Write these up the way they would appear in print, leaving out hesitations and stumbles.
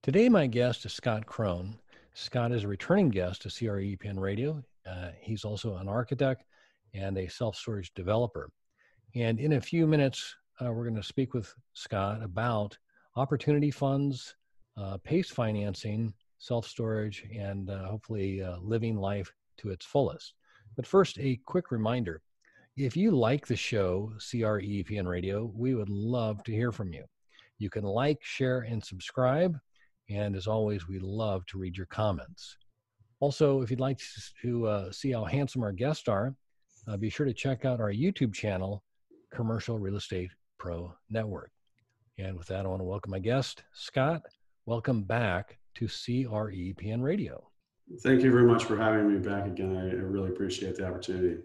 Today, my guest is Scott Krone. Scott is a returning guest to CREPN Radio. He's also an architect and a self-storage developer. And in a few minutes, we're going to speak with Scott about opportunity funds, PACE financing, self-storage, and hopefully living life to its fullest. But first, a quick reminder. If you like the show, CREPN Radio, we would love to hear from you. You can like, share, and subscribe. And as always, we love to read your comments. Also, if you'd like to see how handsome our guests are, be sure to check out our YouTube channel, Commercial Real Estate Pro Network. And with that, I want to welcome my guest, Scott. Welcome back to CREPN Radio. Thank you very much for having me back again. I really appreciate the opportunity.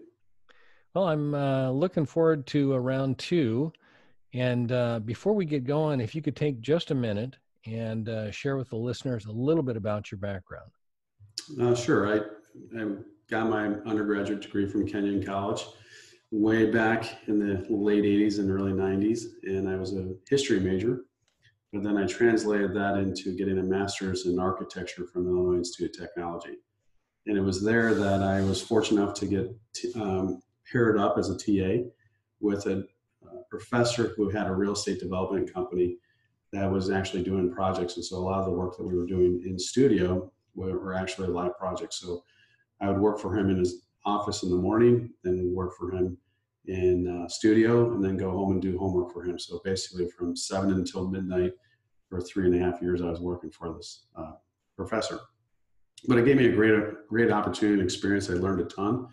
Well, I'm looking forward to round two. And before we get going, if you could take just a minute and share with the listeners a little bit about your background. Sure. I got my undergraduate degree from Kenyon College way back in the late 80s and early 90s, and I was a history major, but then I translated that into getting a master's in architecture from Illinois Institute of Technology. And it was there that I was fortunate enough to get paired up as a TA with a professor who had a real estate development company that was actually doing projects. And so a lot of the work that we were doing in studio were actually live projects. So I would work for him in his office in the morning, then work for him in studio, and then go home and do homework for him. So basically from 7 until midnight for 3.5 years, I was working for this professor. But it gave me a great opportunity and experience. I learned a ton.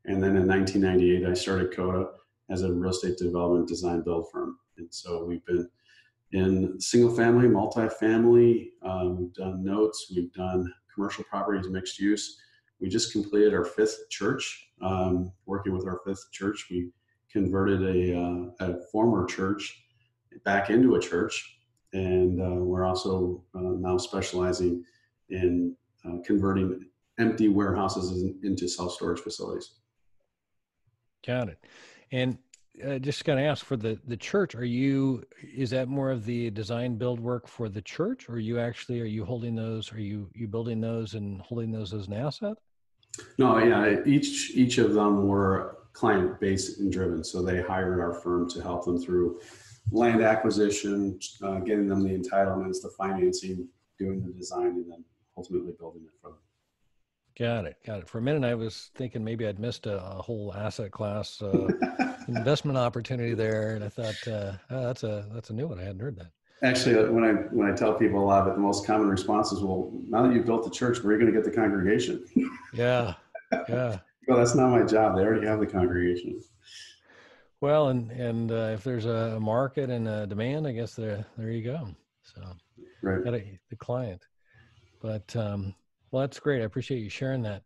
And then in 1998, I started CODA as a real estate development design build firm. And so we've been in single family, multifamily, we've done notes, we've done commercial properties, mixed use. We just completed our 5th church. Working with our 5th church, we converted a former church back into a church. And we're also now specializing in converting empty warehouses into self-storage facilities. Got it. And just going to ask for the church, is that more of the design build work for the church, or are you holding those, are you building those and holding those as an asset? No, yeah, each of them were client based and driven. So they hired our firm to help them through land acquisition, getting them the entitlements, the financing, doing the design, and then ultimately building it for them. Got it. For a minute, I was thinking maybe I'd missed a whole asset class investment opportunity there, and I thought that's a new one. I hadn't heard that. Actually, when I tell people a lot of it, the most common response is, "Well, now that you've built the church, where are you going to get the congregation?" Yeah. Well, that's not my job. They already have the congregation. Well, and if there's a market and a demand, I guess there you go. So, right, the client, but. Well, that's great. I appreciate you sharing that.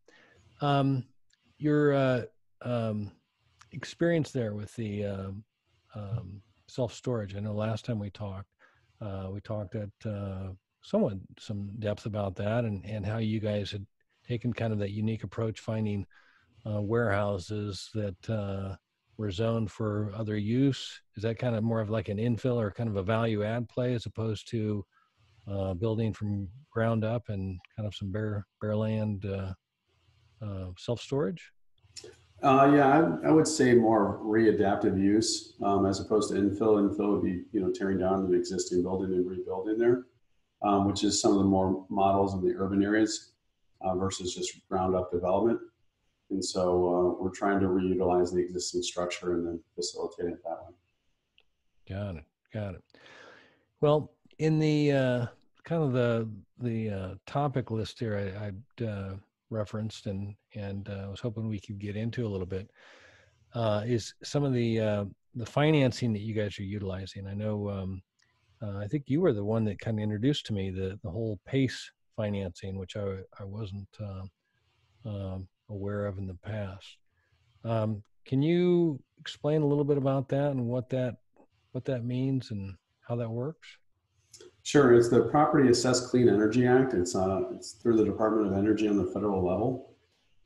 Your experience there with the self-storage. I know last time we talked at some depth about that and how you guys had taken kind of that unique approach, finding warehouses that were zoned for other use. Is that kind of more of like an infill or kind of a value add play as opposed to building from ground up and kind of some bare land self-storage? Yeah, I would say more readaptive use as opposed to infill. Infill would be tearing down an existing building and rebuilding there, which is some of the more models in the urban areas versus just ground up development. And so we're trying to reutilize the existing structure and then facilitate it that way. Got it. Well, in the kind of the topic list here I'd referenced and I was hoping we could get into a little bit is some of the financing that you guys are utilizing. I know I think you were the one that kind of introduced to me the whole PACE financing, which I wasn't aware of in the past. Can you explain a little bit about that and what that means and how that works? Sure. It's the Property Assessed Clean Energy Act. It's through the Department of Energy on the federal level.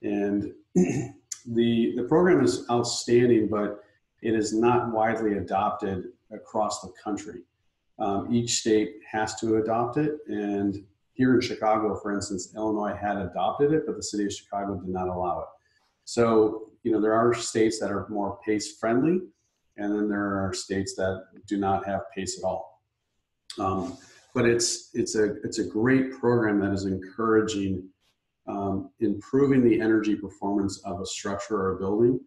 And the program is outstanding, but it is not widely adopted across the country. Each state has to adopt it. And here in Chicago, for instance, Illinois had adopted it, but the city of Chicago did not allow it. So, there are states that are more PACE friendly, and then there are states that do not have PACE at all. But it's a great program that is encouraging improving the energy performance of a structure or a building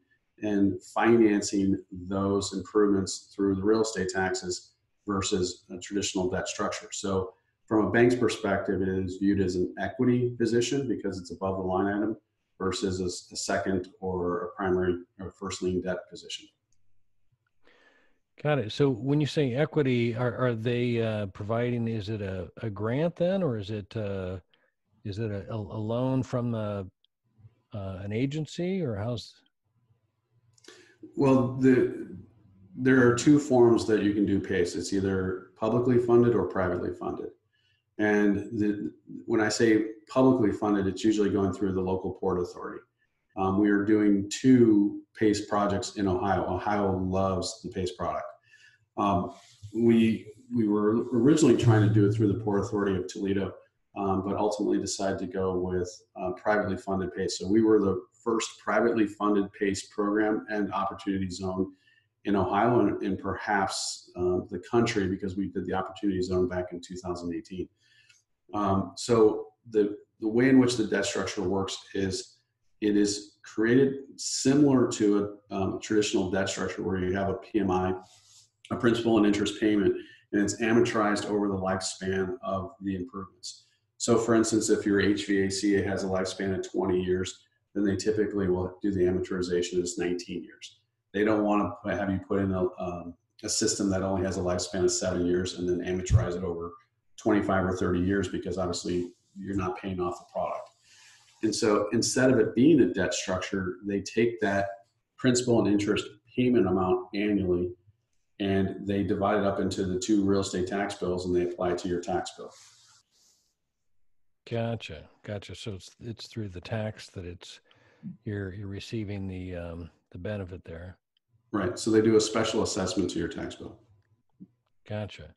and financing those improvements through the real estate taxes versus a traditional debt structure. So from a bank's perspective, it is viewed as an equity position because it's above the line item versus a second or a primary or first lien debt position. Got it. So when you say equity, are they providing, is it a grant then, or is it a loan from an agency, or how's? Well, there are two forms that you can do PACE. It's either publicly funded or privately funded. And when I say publicly funded, it's usually going through the local port authority. We are doing 2 PACE projects in Ohio. Ohio loves the PACE product. We were originally trying to do it through the Port Authority of Toledo, but ultimately decided to go with privately funded PACE. So we were the first privately funded PACE program and opportunity zone in Ohio and perhaps the country, because we did the opportunity zone back in 2018. So the way in which the debt structure works is it is created similar to a traditional debt structure where you have a PMI, a principal and interest payment, and it's amortized over the lifespan of the improvements. So for instance, if your HVAC has a lifespan of 20 years, then they typically will do the amortization as 19 years. They don't want to have you put in a system that only has a lifespan of 7 years and then amortize it over 25 or 30 years, because obviously you're not paying off the product. And so instead of it being a debt structure, they take that principal and interest payment amount annually and they divide it up into the 2 real estate tax bills and they apply it to your tax bill. Gotcha. So it's through the tax that you're receiving the benefit there. Right. So they do a special assessment to your tax bill. Gotcha.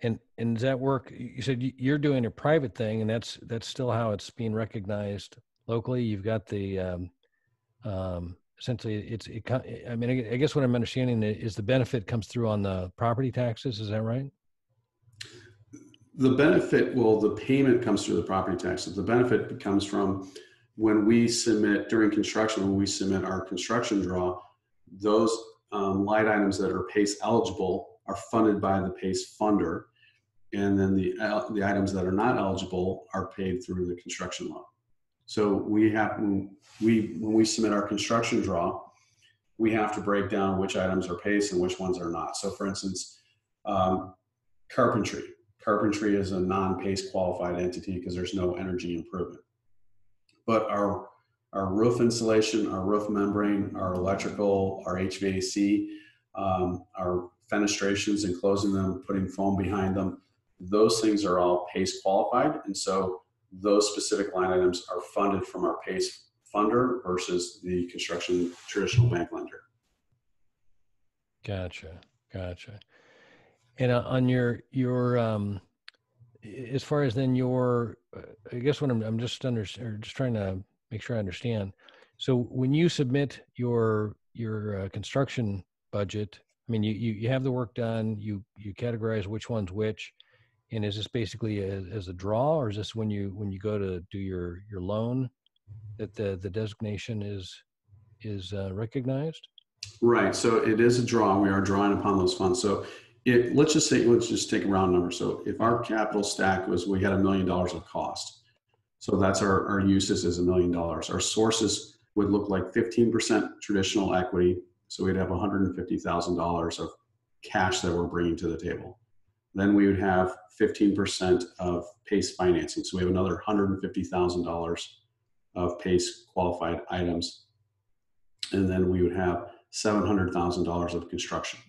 And does that work? You said you're doing a private thing, and that's still how it's being recognized locally. You've got the essentially I mean, I guess what I'm understanding is the benefit comes through on the property taxes. Is that right? The benefit, well, the payment comes through the property taxes. The benefit comes from when we submit during construction, when we submit our construction draw, those line items that are PACE eligible are funded by the PACE funder. And then the items that are not eligible are paid through the construction loan. So when we submit our construction draw, we have to break down which items are PACE and which ones are not. So for instance, carpentry. Carpentry is a non-PACE qualified entity because there's no energy improvement. But our roof insulation, our roof membrane, our electrical, our HVAC, our fenestrations and closing them, putting foam behind them, those things are all PACE qualified. And so those specific line items are funded from our PACE funder versus the construction traditional bank lender. Gotcha. And on your as far as then your, I guess what I'm just trying to make sure I understand. So when you submit your construction budget, I mean, you have the work done, you categorize which one's which, and is this basically as a draw, or is this when you go to do your loan that the designation is recognized? Right. So it is a draw. We are drawing upon those funds. So let's just take a round number. So if our capital stack was, we had $1 million of cost. So that's our uses is $1 million. Our sources would look like 15% traditional equity. So we'd have $150,000 of cash that we're bringing to the table. Then we would have 15% of PACE financing. So we have another $150,000 of PACE qualified items. And then we would have $700,000 of construction.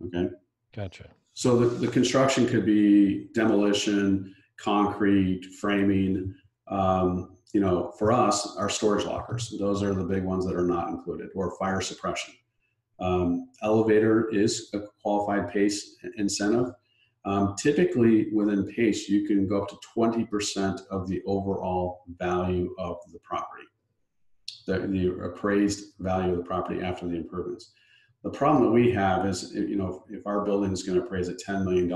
Okay. Gotcha. So the construction could be demolition, concrete, framing. For us, our storage lockers, those are the big ones that are not included, or fire suppression. Elevator is a qualified PACE incentive. Typically within PACE, you can go up to 20% of the overall value of the property, the appraised value of the property after the improvements. The problem that we have is, if our building is going to appraise at $10 million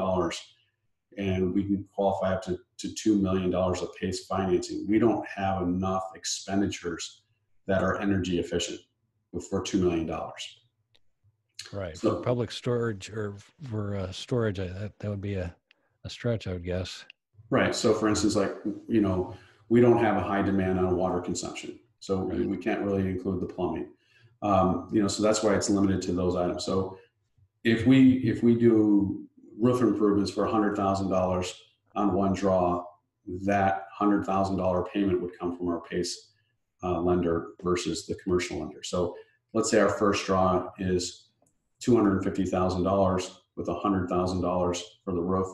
and we can qualify up to $2 million of PACE financing, we don't have enough expenditures that are energy efficient for $2 million. Right. So, for public storage or for storage, that would be a stretch, I would guess. Right. So for instance, we don't have a high demand on water consumption. So Right. we can't really include the plumbing. So that's why it's limited to those items. So if we do roof improvements for $100,000 on one draw, that $100,000 payment would come from our PACE lender versus the commercial lender. So let's say our first draw is $250,000 with $100,000 for the roof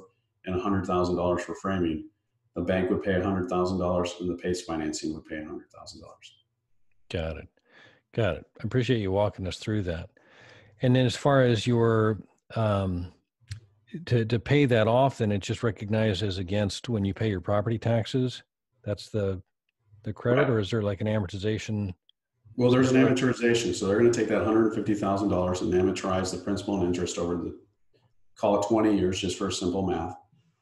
and $100,000 for framing. The bank would pay $100,000 and the PACE financing would pay $100,000. Got it. I appreciate you walking us through that. And then as far as your, to pay that off, then it's just recognized as against when you pay your property taxes. That's the credit, right? Or is there like an amortization? Well, there's an amortization. So they're going to take that $150,000 and amortize the principal and interest over call it 20 years, just for simple math.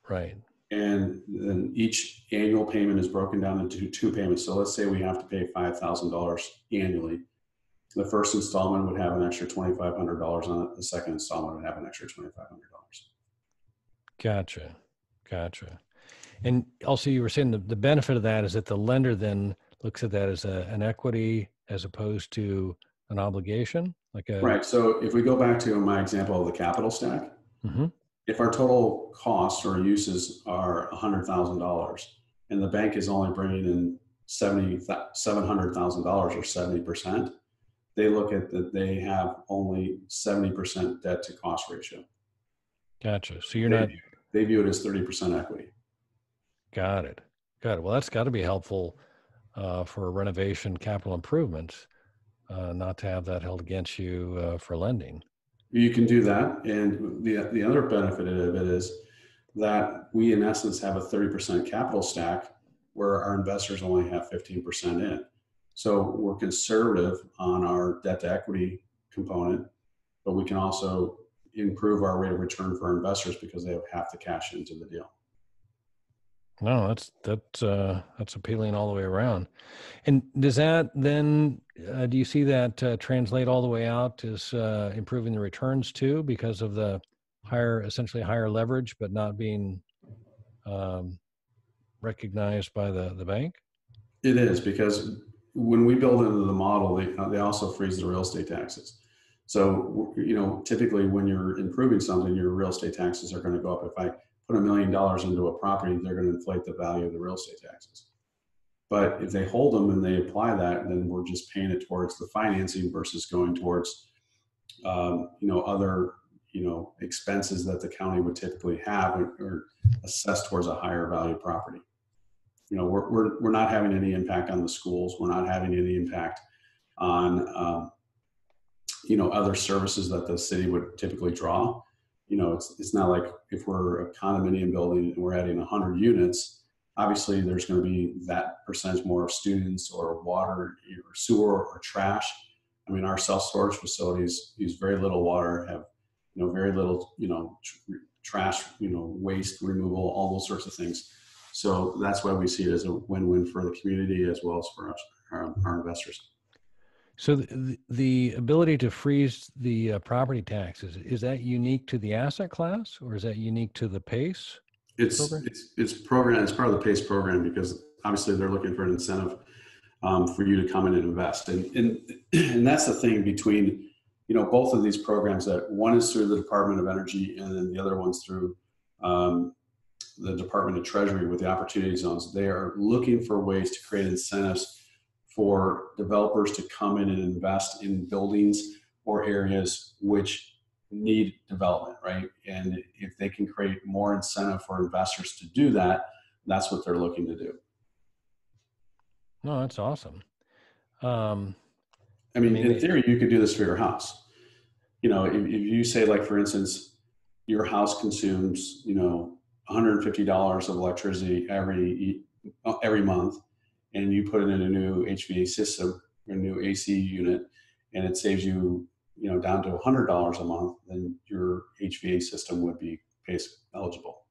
Right. And then each annual payment is broken down into two payments. So let's say we have to pay $5,000 annually. The first installment would have an extra $2,500 on it. The second installment would have an extra $2,500. Gotcha. And also you were saying the benefit of that is that the lender then looks at that as an equity as opposed to an obligation? Right. So if we go back to my example of the capital stack, mm-hmm. If our total costs or uses are $100,000 and the bank is only bringing in $700,000 or 70%, they look at that they have only 70% debt to cost ratio. Gotcha. So they view it as 30% equity. Got it. Well, that's got to be helpful for renovation capital improvements, not to have that held against you for lending. You can do that. And the other benefit of it is that we, in essence, have a 30% capital stack where our investors only have 15% in. So we're conservative on our debt to equity component, but we can also improve our rate of return for our investors because they have half the cash into the deal. No, that's appealing all the way around. And does that then, do you see that translate all the way out as improving the returns too, because of the essentially higher leverage, but not being recognized by the bank? It is, because when we build into the model, they also freeze the real estate taxes. So, typically when you're improving something, your real estate taxes are going to go up. If I put $1 million into a property, they're going to inflate the value of the real estate taxes. But if they hold them and they apply that, then we're just paying it towards the financing versus going towards, other, expenses that the county would typically have or assess towards a higher value property. We're not having any impact on the schools. We're not having any impact on, other services that the city would typically draw. It's not like if we're a condominium building and we're adding 100 units, obviously there's going to be that percentage more of students or water or sewer or trash. I mean, our self-storage facilities use very little water, have, very little, trash, waste removal, all those sorts of things. So that's why we see it as a win-win for the community as well as for our investors. So the ability to freeze the property taxes, is that unique to the asset class or is that unique to the PACE program? It's program. It's part of the PACE program because obviously they're looking for an incentive for you to come in and invest. And that's the thing between, both of these programs, that one is through the Department of Energy and then the other one's through the Department of Treasury with the opportunity zones. They are looking for ways to create incentives for developers to come in and invest in buildings or areas which need development, right? And if they can create more incentive for investors to do that, that's what they're looking to do. No, that's awesome. In theory, you could do this for your house. if you say, like, for instance, your house consumes, $150 of electricity every month, and you put it in a new HVAC system, a new AC unit, and it saves you, down to $100 a month, then your HVAC system would be PACE eligible.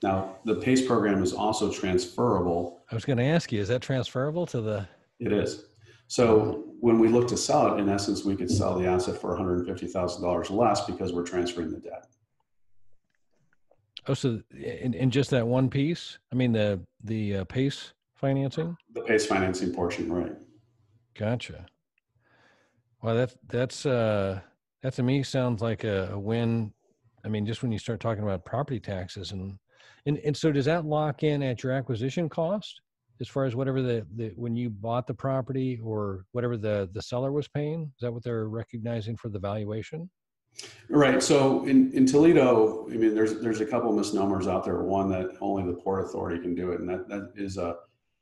Now, the PACE program is also transferable. I was going to ask you, is that transferable to the? It is. So when we look to sell it, in essence, we could sell the asset for $150,000 less because we're transferring the debt. Oh, so in just that one piece? I mean, the PACE financing? The PACE financing portion, right? Gotcha. Well, that to me sounds like a win. I mean, just when you start talking about property taxes and so does that lock in at your acquisition cost as far as whatever the when you bought the property or whatever the seller was paying? Is that what they're recognizing for the valuation? Right. So in Toledo, I mean, there's a couple of misnomers out there. One, that only the Port Authority can do it, and that is a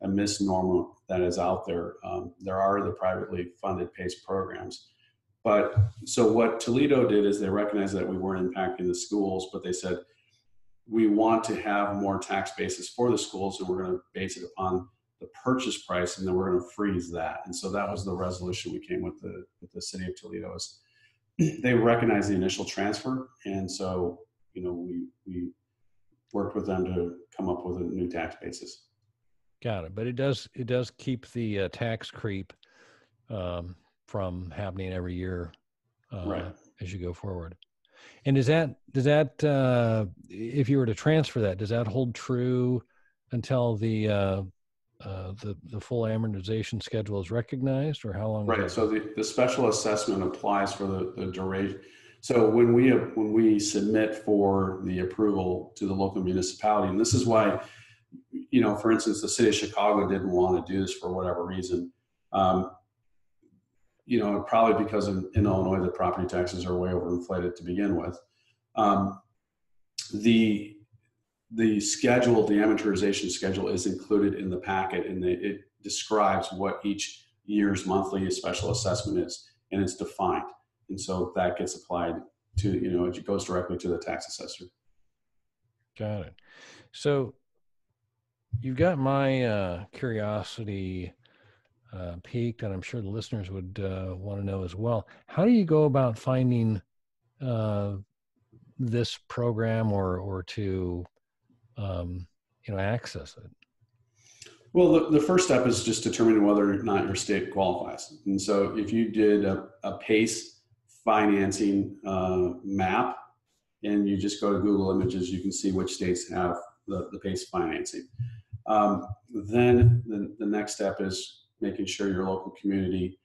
misnomer that is out there. There are the privately funded PACE programs. But so what Toledo did is they recognized that we weren't impacting the schools, but they said, we want to have more tax basis for the schools, and we're going to base it upon the purchase price, and then we're going to freeze that. And so that was the resolution we came with the city of Toledo. Is they recognized the initial transfer, and so we worked with them to come up with a new tax basis. Got it. But it does keep the tax creep from happening every year Right. as you go forward. And does that if you were to transfer that, does that hold true until the full amortization schedule is recognized, or how long? Right. So the special assessment applies for the duration. So when we submit for the approval to the local municipality, and this is why, for instance, the city of Chicago didn't want to do this for whatever reason. Probably because in Illinois, the property taxes are way overinflated to begin with. The schedule, the amortization schedule, is included in the packet, and it describes what each year's monthly special assessment is, and it's defined. And so that gets applied to, it goes directly to the tax assessor. Got it. So you've got my curiosity piqued, and I'm sure the listeners would want to know as well. How do you go about finding this program or to access it? Well, the first step is just determining whether or not your state qualifies. And so if you did a PACE financing map, and you just go to Google Images, you can see which states have the PACE financing. Then the next step is making sure your local community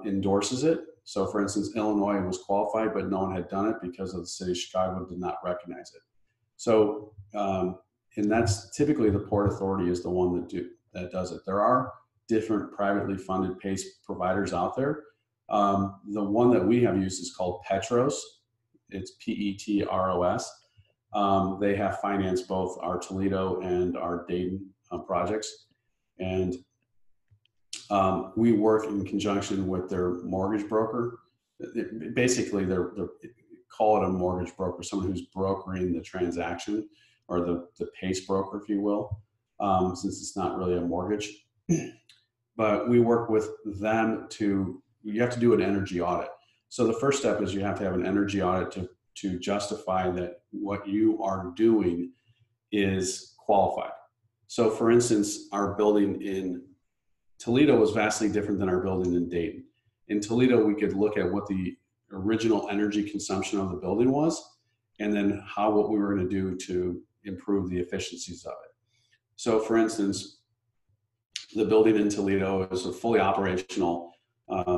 endorses it. So for instance, Illinois was qualified, but no one had done it because of the city of Chicago did not recognize it. So, and that's typically the Port Authority is the one that does it. There are different privately funded PACE providers out there. The one that we have used is called Petros. It's Petros. They have financed both our Toledo and our Dayton projects. And we work in conjunction with their mortgage broker. Basically, they're call it a mortgage broker, someone who's brokering the transaction, or the PACE broker, if you will, since it's not really a mortgage. But we work with them you have to do an energy audit. So the first step is you have to have an energy audit to justify that what you are doing is qualified. So for instance, our building in Toledo was vastly different than our building in Dayton. In Toledo, we could look at what the original energy consumption of the building was, and then what we were going to do to improve the efficiencies of it. So for instance, the building in Toledo is a fully operational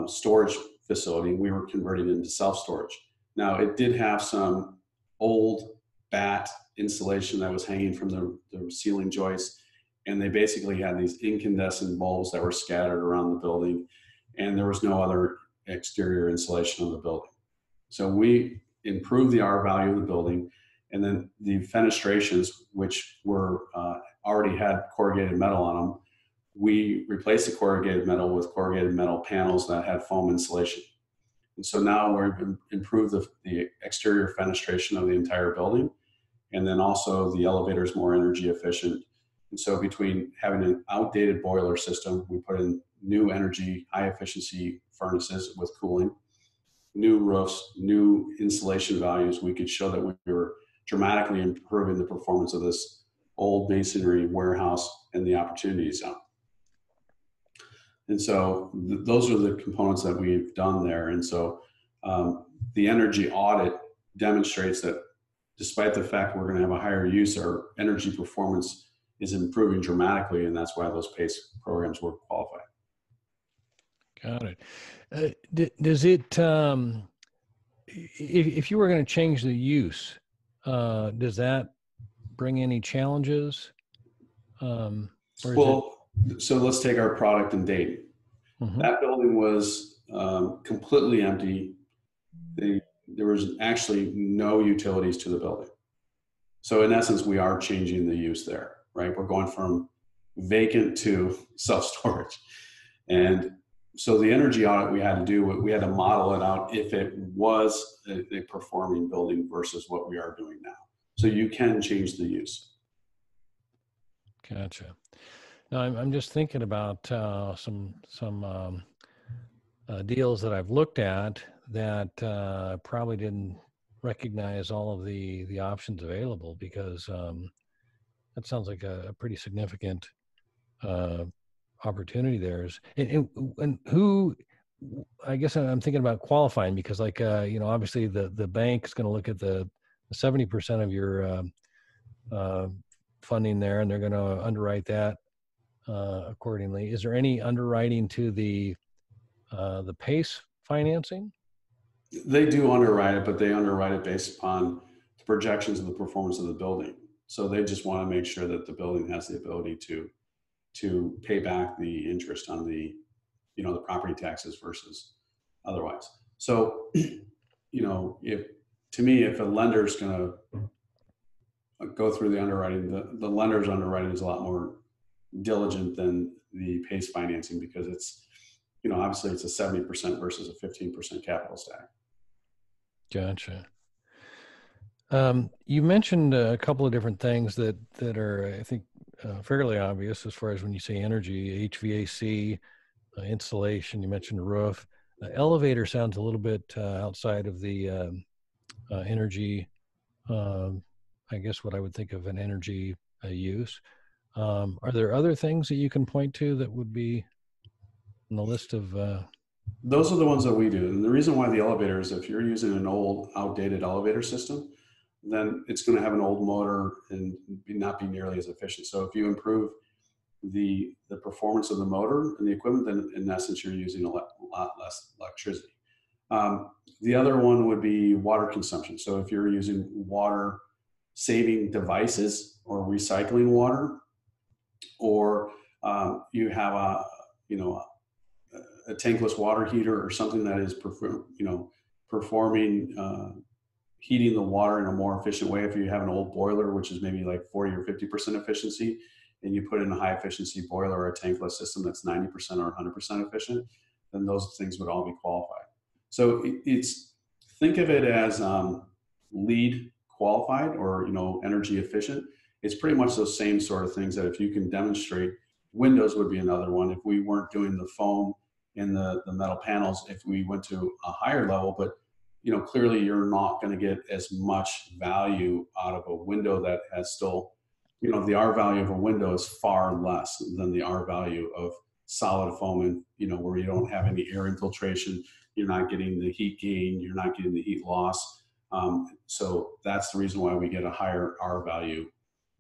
storage facility. We were converting it into self-storage. Now, it did have some old bat insulation that was hanging from the ceiling joists, and they basically had these incandescent bulbs that were scattered around the building, and there was no other exterior insulation of the building. So we improved the R value of the building, and then the fenestrations, which were already had corrugated metal on them, we replaced the corrugated metal with corrugated metal panels that had foam insulation. And so now we've improved the exterior fenestration of the entire building. And then also the elevator is more energy efficient. And so between having an outdated boiler system, we put in new energy, high efficiency furnaces with cooling, new roofs, new insulation values. We could show that we were dramatically improving the performance of this old masonry warehouse and the opportunity zone. And so those are the components that we've done there. And so the energy audit demonstrates that despite the fact we're going to have a higher use, our energy performance is improving dramatically, and that's why those PACE programs were qualified. Got it. Does it, if you were going to change the use, does that bring any challenges? Well, so let's take our product and date. Mm-hmm. That building was completely empty. There was actually no utilities to the building. So in essence, we are changing the use there, right? We're going from vacant to self-storage. And so the energy audit we had to do, we had to model it out if it was a performing building versus what we are doing now. So you can change the use. Gotcha. Now I'm just thinking about some deals that I've looked at that probably didn't recognize all of the options available, because that sounds like a pretty significant opportunity there. And who, I guess I'm thinking about qualifying, because like obviously the bank is going to look at the 70% of your funding there, and they're going to underwrite that accordingly. Is there any underwriting to the PACE financing? They do underwrite it, but they underwrite it based upon the projections of the performance of the building. So they just want to make sure that the building has the ability to pay back the interest on the property taxes versus otherwise. So, if a lender is going to go through the underwriting, the lender's underwriting is a lot more diligent than the PACE financing, because it's, obviously it's a 70% versus a 15% capital stack. Gotcha. You mentioned a couple of different things that are, I think, fairly obvious as far as when you say energy, HVAC, insulation. You mentioned roof. Elevator sounds a little bit outside of the energy, I guess what I would think of an energy use. Are there other things that you can point to that would be on the list of? Those are the ones that we do. And the reason why the elevator is, if you're using an old, outdated elevator system, then it's going to have an old motor and not be nearly as efficient. So if you improve the performance of the motor and the equipment, then in essence, you're using a lot less electricity. The other one would be water consumption. So if you're using water saving devices or recycling water, or you have a tankless water heater or something that is performing heating the water in a more efficient way. If you have an old boiler, which is maybe like 40 or 50% efficiency, and you put in a high efficiency boiler or a tankless system that's 90% or 100% efficient, then those things would all be qualified. So think of it as LEED qualified, or energy efficient. It's pretty much those same sort of things that if you can demonstrate. Windows would be another one. If we weren't doing the foam in the metal panels, if we went to a higher level, but clearly you're not going to get as much value out of a window that has still, the R value of a window is far less than the R value of solid foam, and where you don't have any air infiltration, you're not getting the heat gain, you're not getting the heat loss. So that's the reason why we get a higher R value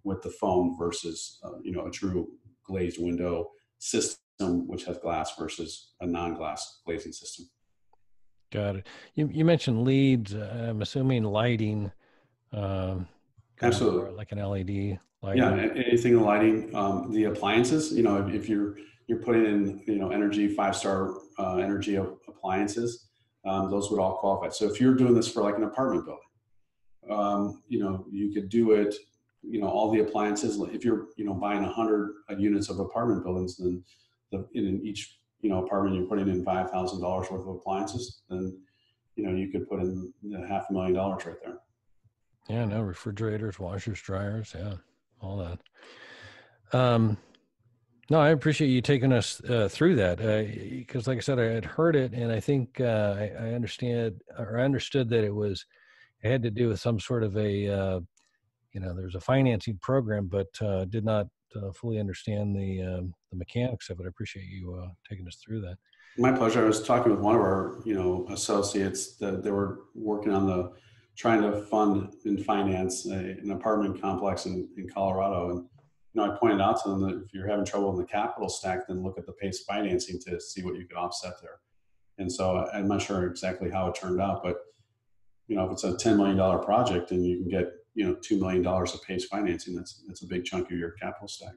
with the foam versus a true glazed window system, which has glass, versus a non-glass glazing system. Got it. You mentioned leads. I'm assuming lighting. Absolutely. Like an LED lighting. Yeah, anything in lighting. The appliances. If you're putting in energy 5-star energy appliances, those would all qualify. So if you're doing this for like an apartment building, you could do it. All the appliances. If you're buying 100 units of apartment buildings, then in each apartment you're putting in $5,000 worth of appliances, then you could put in $500,000 right there. Yeah, no, refrigerators, washers, dryers, yeah, all that. No, I appreciate you taking us through that because, like I said, I had heard it, and I think I understood that it had to do with some sort of there's a financing program, but did not fully understand the mechanics of it. I appreciate you taking us through that. My pleasure. I was talking with one of our, associates that they were working on trying to fund and finance an apartment complex in Colorado. And, I pointed out to them that if you're having trouble in the capital stack, then look at the PACE financing to see what you could offset there. And so I'm not sure exactly how it turned out, but, if it's a $10 million project and you can get, $2 million of PACE financing, that's a big chunk of your capital stack.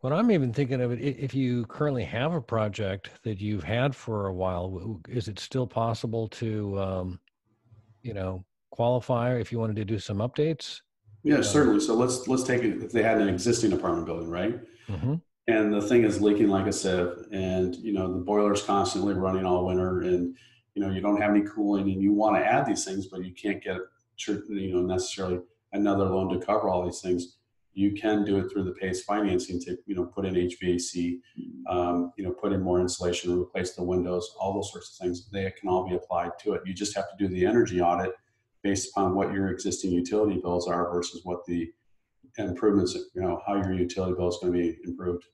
What I'm even thinking of it, if you currently have a project that you've had for a while, is it still possible to, qualify if you wanted to do some updates? Yeah, certainly. So let's take it if they had an existing apartment building, right? Mm-hmm. And the thing is leaking like a sieve, and the boiler's constantly running all winter, and you don't have any cooling, and you want to add these things, but you can't get necessarily another loan to cover all these things. You can do it through the PACE financing to put in HVAC, put in more insulation, replace the windows, all those sorts of things. They can all be applied to it. You just have to do the energy audit based upon what your existing utility bills are versus what the improvements, how your utility bill is going to be improved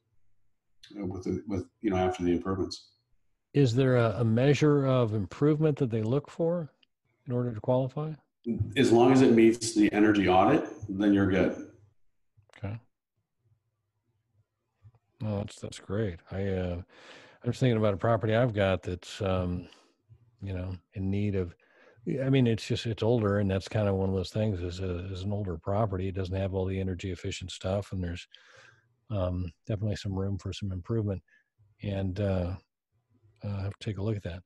with after the improvements. Is there a measure of improvement that they look for in order to qualify? As long as it meets the energy audit, then you're good. Okay. Oh, that's great. I was thinking about a property I've got that's in need of. I mean, it's older, and that's kind of one of those things. Is an older property, it doesn't have all the energy efficient stuff, and there's definitely some room for some improvement. And I have to take a look at that.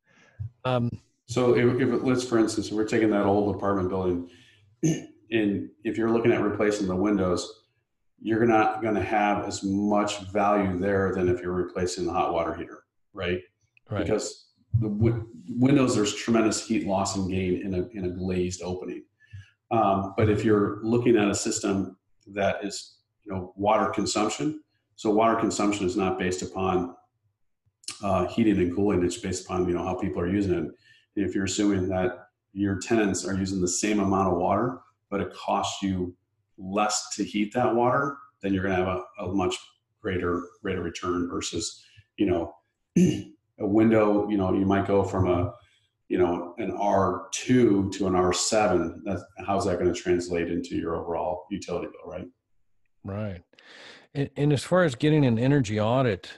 So let's, for instance, we're taking that old apartment building, and if you're looking at replacing the windows, you're not going to have as much value there than if you're replacing the hot water heater, right? Right. Because the windows, there's tremendous heat loss and gain in a glazed opening. But if you're looking at a system that is, water consumption, so water consumption is not based upon heating and cooling. It's based upon, how people are using it. And if you're assuming that your tenants are using the same amount of water, but it costs you less to heat that water, then you're going to have a much greater rate of return versus, a window, you might go from an R2 to an R7. How's that going to translate into your overall utility bill, right? Right. And as far as getting an energy audit,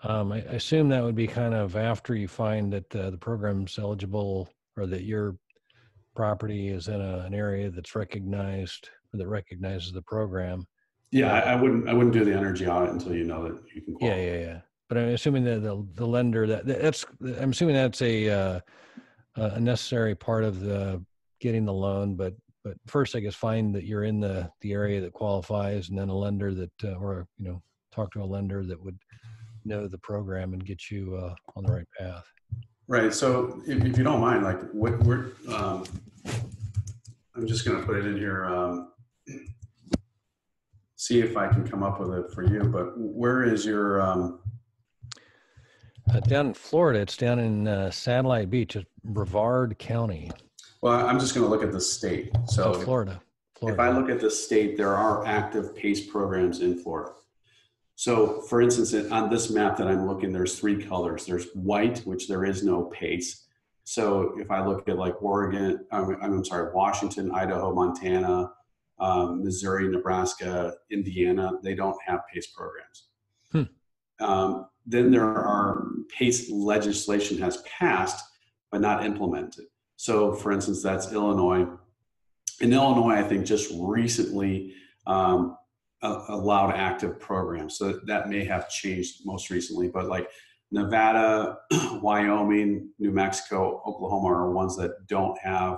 I assume that would be kind of after you find that the program's eligible or that your property is in an area that's recognized or that recognizes the program. Yeah, I wouldn't do the energy audit until you know that you can qualify. Yeah. But I'm assuming that the lender I'm assuming that's a necessary part of the getting the loan. But first, I guess find that you're in the area that qualifies, and then a lender that or talk to a lender that would know the program and get you on the right path. Right. So if you don't mind, like what we're, I'm just going to put it in here. See if I can come up with it for you. But where is your? Down in Florida, it's down in Satellite Beach, Brevard County. Well, I'm just going to look at the state. So Florida. If I look at the state, there are active PACE programs in Florida. So for instance, on this map that I'm looking, there's 3 colors. There's white, which there is no PACE. So if I look at like Oregon, I'm sorry, Washington, Idaho, Montana, Missouri, Nebraska, Indiana, they don't have PACE programs. Then there are PACE legislation has passed, but not implemented. So for instance, that's Illinois. In Illinois, I think just recently allowed active programs. So that may have changed most recently, but like Nevada, Wyoming, New Mexico, Oklahoma are ones that don't have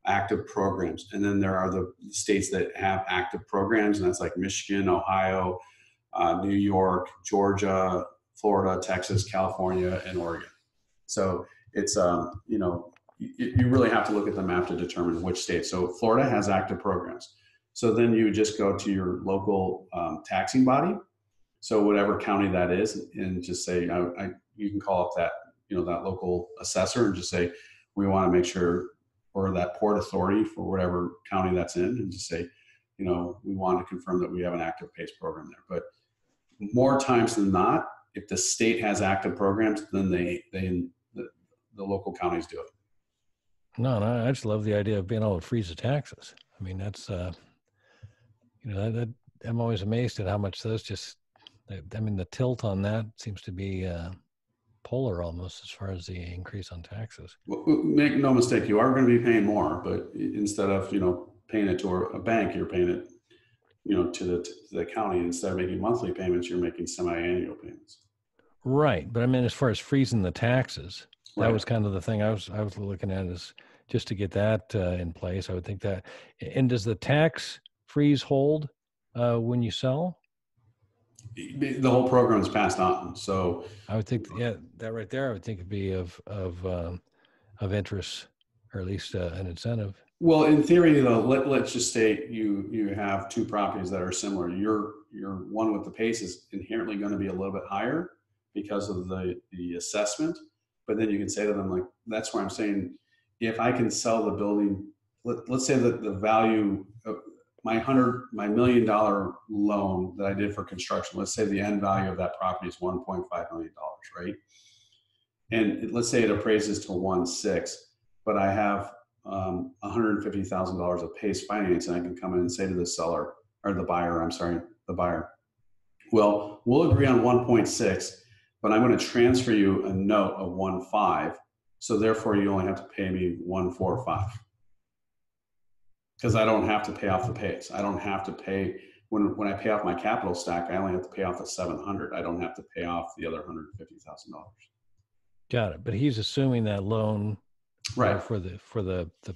active programs. And then there are the states that have active programs, and that's like Michigan, Ohio, New York, Georgia, Florida, Texas, California, and Oregon. So it's, you really have to look at the map to determine which state. So Florida has active programs. So then you just go to your local taxing body. So whatever county that is, and just say, you can call up that, that local assessor and just say, we want to make sure, or that port authority for whatever county that's in, and just say, we want to confirm that we have an active PACE program there. But more times than not, if the state has active programs, then the local counties do it. No, I just love the idea of being able to freeze the taxes. I mean, that's, I'm always amazed at how much those the tilt on that seems to be polar almost as far as the increase on taxes. Well, make no mistake, you are going to be paying more, but instead of, paying it to a bank, you're paying it, to the county. Instead of making monthly payments, you're making semi-annual payments. Right. But I mean, as far as freezing the taxes, that Right. was kind of the thing I was looking at, is just to get that in place. I would think that. And does the tax freeze hold when you sell? The whole program is passed on. So I would think, that right there, I would think it'd be of interest, or at least an incentive. well, in theory, though, let's just say you have two properties that are similar. Your one with the PACE is inherently going to be a little bit higher because of the assessment. But then you can say to them, like, that's why I'm saying, if I can sell the building, let's say that the value of my $1 million loan that I did for construction, let's say the end value of that property is $1.5 million, right? And let's say it appraises to 1.6, but I have $150,000 of PACE finance, and I can come in and say to the seller, or the buyer, well, we'll agree on 1.6, but I'm going to transfer you a note of 1.5. So therefore you only have to pay me 1.45. Because I don't have to pay off the PACE. I don't have to pay, when I pay off my capital stack, I only have to pay off the 700. I don't have to pay off the other $150,000. Got it. But he's assuming that loan, right, for the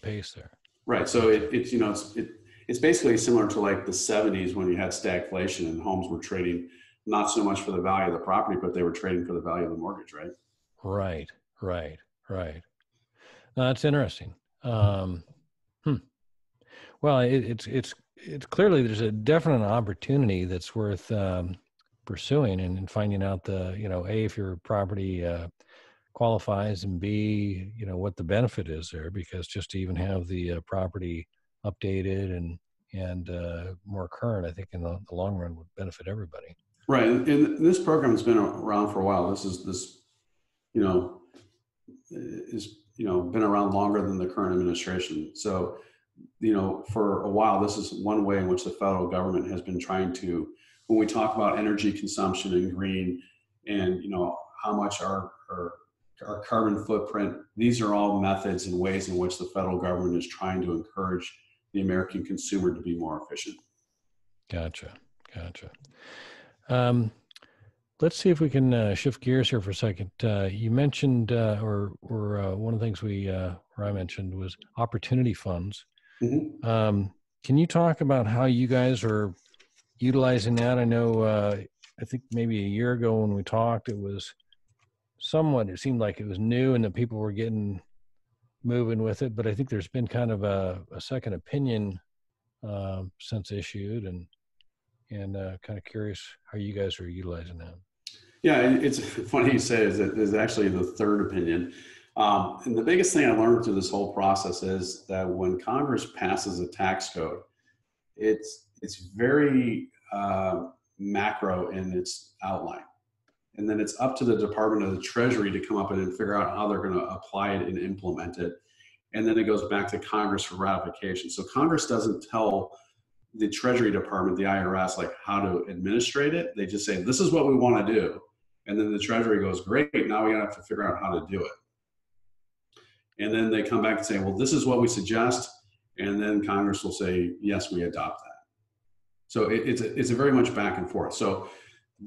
PACE there. Right. So it's basically similar to like the 70s when you had stagflation and homes were trading not so much for the value of the property, but they were trading for the value of the mortgage, right? Right. No, that's interesting. Well, it's clearly there's a definite opportunity that's worth pursuing, and finding out A, if your property qualifies, and B, what the benefit is there, because just to even have the property updated and more current, I think in the long run would benefit everybody. Right. And this program has been around for a while. Is been around longer than the current administration. So, for a while, this is one way in which the federal government has been trying to, when we talk about energy consumption and green, and how much our carbon footprint, these are all methods and ways in which the federal government is trying to encourage the American consumer to be more efficient. Gotcha. Let's see if we can shift gears here for a second. You mentioned, or one of the things I mentioned was opportunity funds. Mm-hmm. Can you talk about how you guys are utilizing that? I know, I think maybe a year ago when we talked, it seemed like it was new and that people were getting moving with it, but I think there's been kind of a second opinion since issued, and kind of curious how you guys are utilizing that. Yeah, it's funny you say is that there's actually the third opinion. And the biggest thing I learned through this whole process is that when Congress passes a tax code, it's very macro in its outline. And then it's up to the Department of the Treasury to come up and figure out how they're going to apply it and implement it. And then it goes back to Congress for ratification. So Congress doesn't tell the Treasury Department, the IRS, like how to administrate it. They just say, this is what we want to do. And then the Treasury goes, great, now we have to figure out how to do it. And then they come back and say, well, this is what we suggest. And then Congress will say, yes, we adopt that. So it's a very much back and forth. So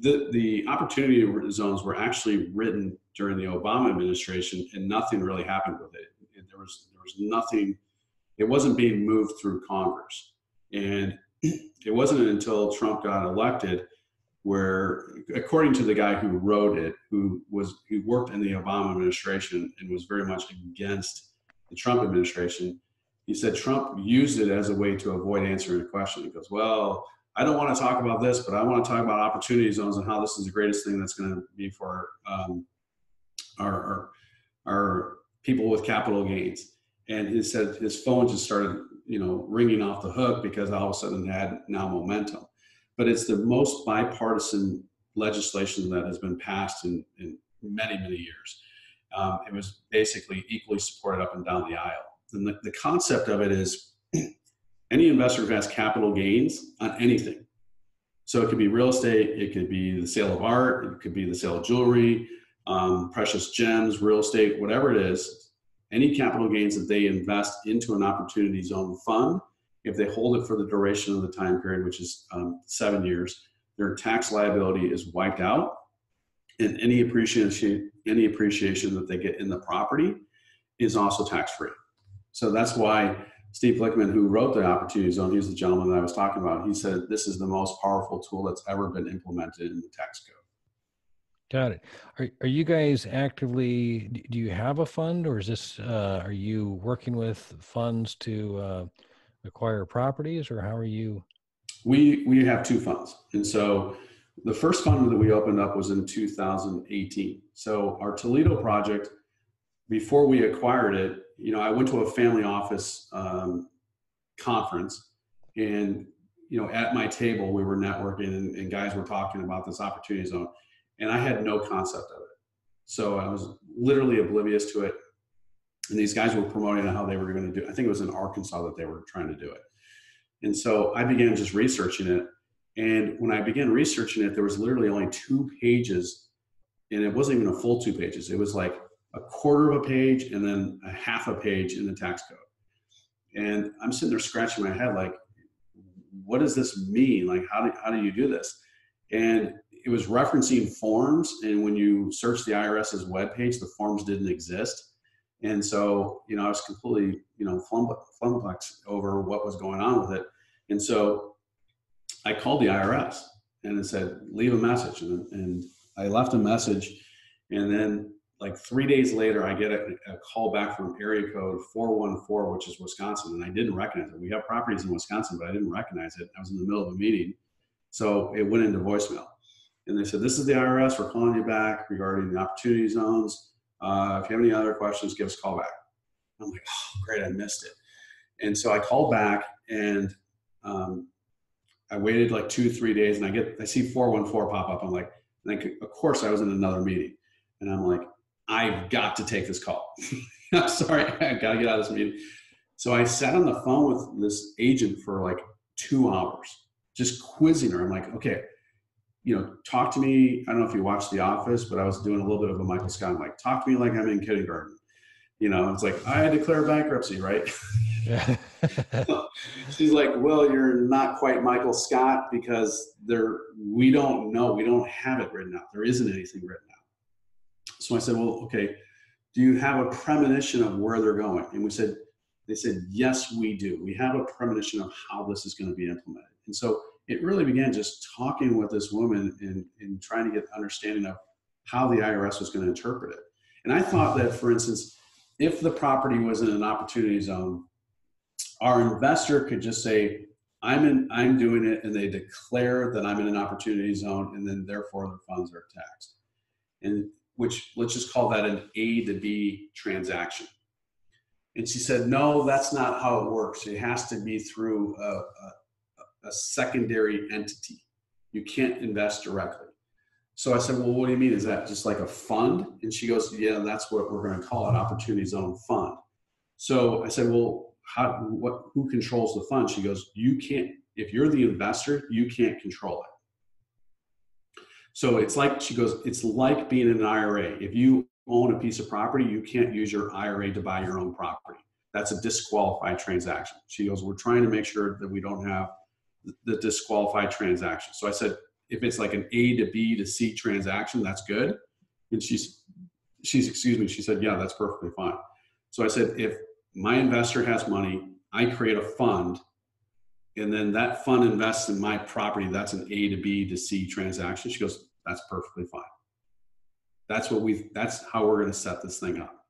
the opportunity zones were actually written during the Obama administration, and nothing really happened with it. There was nothing, it wasn't being moved through Congress. And it wasn't until Trump got elected where, according to the guy who wrote it, who worked in the Obama administration and was very much against the Trump administration. He said Trump used it as a way to avoid answering a question. He goes, well, I don't want to talk about this, but I want to talk about opportunity zones and how this is the greatest thing that's going to be for our people with capital gains. And he said his phone just started, ringing off the hook because all of a sudden it had now momentum. But it's the most bipartisan legislation that has been passed in many, many years. It was basically equally supported up and down the aisle. And the concept of it is any investor who has capital gains on anything. So it could be real estate, it could be the sale of art, it could be the sale of jewelry, precious gems, real estate, whatever it is, any capital gains that they invest into an opportunity zone fund, if they hold it for the duration of the time period, which is 7 years, their tax liability is wiped out, and any appreciation that they get in the property is also tax-free. So that's why Steve Flickman, who wrote the Opportunity Zone, he's the gentleman that I was talking about, he said this is the most powerful tool that's ever been implemented in the tax code. Got it. Are you guys actively, do you have a fund, or is this, are you working with funds to acquire properties, or how are you? We have two funds. And so the first fund that we opened up was in 2018. So our Toledo project, before we acquired it, I went to a family office conference, and at my table we were networking, and guys were talking about this opportunity zone, and I had no concept of it. So I was literally oblivious to it. And these guys were promoting how they were going to do it. I think it was in Arkansas that they were trying to do it. And so I began just researching it. And when I began researching it, there was literally only 2 pages, and it wasn't even a full 2 pages. It was like a quarter of a page and then a half a page in the tax code. And I'm sitting there scratching my head like, what does this mean? Like, how do you do this? And it was referencing forms. And when you search the IRS's webpage, the forms didn't exist. And so, I was completely, flummoxed over what was going on with it. And so I called the IRS and it said, leave a message. And I left a message. And then like 3 days later, I get a call back from area code 414, which is Wisconsin. And I didn't recognize it. We have properties in Wisconsin, but I didn't recognize it. I was in the middle of a meeting. So it went into voicemail. And they said, this is the IRS. We're calling you back regarding the opportunity zones. If you have any other questions, give us a call back. I'm like, oh, great, I missed it. And so I called back, and I waited like 2-3 days, and I see 414 pop up. I'm like, of course I was in another meeting. And I'm like, I've got to take this call. I'm sorry, I got to get out of this meeting. So I sat on the phone with this agent for like 2 hours, just quizzing her. I'm like, okay, talk to me. I don't know if you watched The Office, but I was doing a little bit of a Michael Scott. I'm like, talk to me like I'm in kindergarten. It's like, I declare bankruptcy, right? Yeah. She's like, well, you're not quite Michael Scott because we don't know. We don't have it written out. There isn't anything written out. So I said, well, okay, do you have a premonition of where they're going? And they said, yes, we do. We have a premonition of how this is going to be implemented. And so it really began just talking with this woman and trying to get understanding of how the IRS was going to interpret it. And I thought that, for instance, if the property was in an opportunity zone, our investor could just say, I'm doing it, and they declare that I'm in an opportunity zone, and then therefore their funds are taxed. And which, let's just call that an A to B transaction. And she said, no, that's not how it works. It has to be through a secondary entity. You can't invest directly. So I said, well, what do you mean? Is that just like a fund? And she goes, yeah, that's what we're going to call it, Opportunity Zone Fund. So I said, well, who controls the fund? She goes, you can't, if you're the investor, you can't control it. So it's like, she goes, it's like being in an IRA. If you own a piece of property, you can't use your IRA to buy your own property. That's a disqualified transaction. She goes, we're trying to make sure that we don't have the disqualified transaction. So I said, if it's like an A to B to C transaction, that's good. And she said, yeah, that's perfectly fine. So I said, if my investor has money, I create a fund, and then that fund invests in my property, that's an A to B to C transaction. She goes, that's perfectly fine. That's how we're going to set this thing up.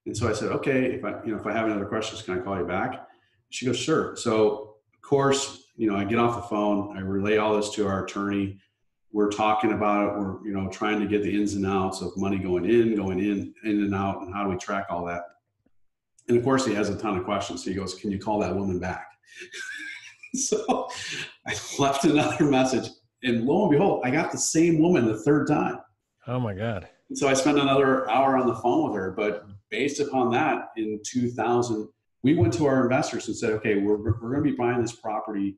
And so I said, okay, if I have any other questions, can I call you back? She goes, sure. So of course, I get off the phone, I relay all this to our attorney. We're talking about it. We're, trying to get the ins and outs of money going in and out, and how do we track all that? And of course, he has a ton of questions. So he goes, can you call that woman back? So I left another message, and lo and behold, I got the same woman the third time. Oh my God. And so I spent another hour on the phone with her. But based upon that, in 2000, we went to our investors and said, okay, we're going to be buying this property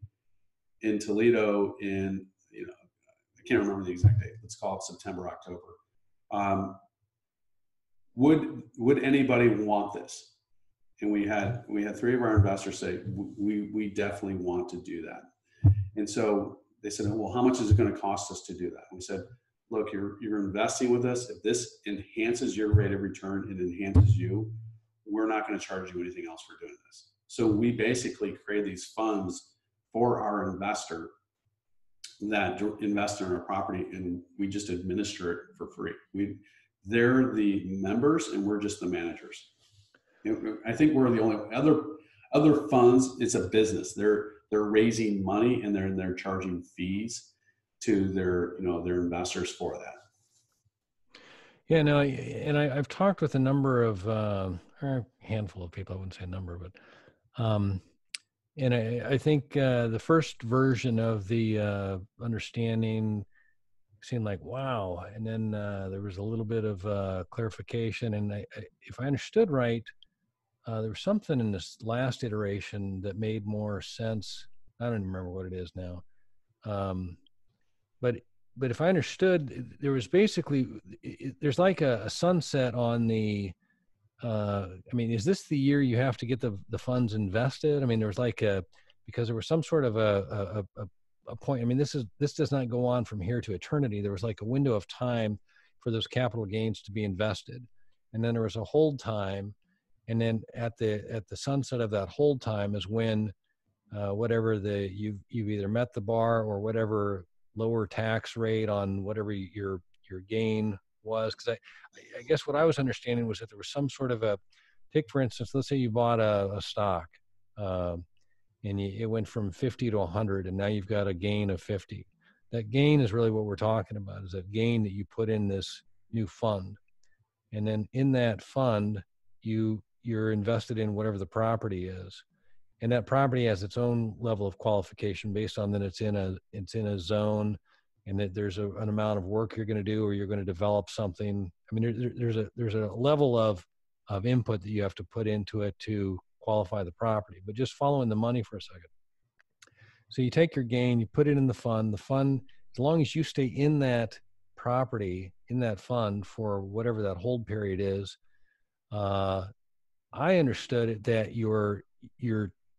in Toledo in, I can't remember the exact date. Let's call it September, October. Would anybody want this? And we had 3 of our investors say, we definitely want to do that. And so they said, well, how much is it going to cost us to do that? And we said, look, you're investing with us. If this enhances your rate of return and enhances you, we're not going to charge you anything else for doing this. So we basically create these funds for our investor that invest in our property, and we just administer it for free. They're the members, and we're just the managers. I think we're the only other funds. It's a business. They're raising money, and they're charging fees to their investors for that. Yeah, no, and I've talked with a number of or a handful of people. I wouldn't say a number, but and I think the first version of the understanding seemed like, wow, and then there was a little bit of clarification, and if I understood right, there was something in this last iteration that made more sense. I don't even remember what it is now. But if I understood, there was basically, there's like a sunset on the, is this the year you have to get the funds invested? There was like because there was some sort of a point. This does not go on from here to eternity. There was like a window of time for those capital gains to be invested. And then there was a hold time. And then at the sunset of that hold time is when whatever you've either met the bar or whatever lower tax rate on whatever your gain was. Because I guess what I was understanding was that there was some sort of take for instance, let's say you bought a stock and it went from 50 to 100, and now you've got a gain of 50. That gain is really what we're talking about, is that gain that you put in this new fund. And then in that fund, you're invested in whatever the property is. And that property has its own level of qualification based on that it's in a zone, and that there's an amount of work you're going to do, or you're going to develop something. There's a level of input that you have to put into it to qualify the property. But just following the money for a second. So you take your gain, you put it in the fund. The fund, as long as you stay in that property, in that fund for whatever that hold period is, I understood it that your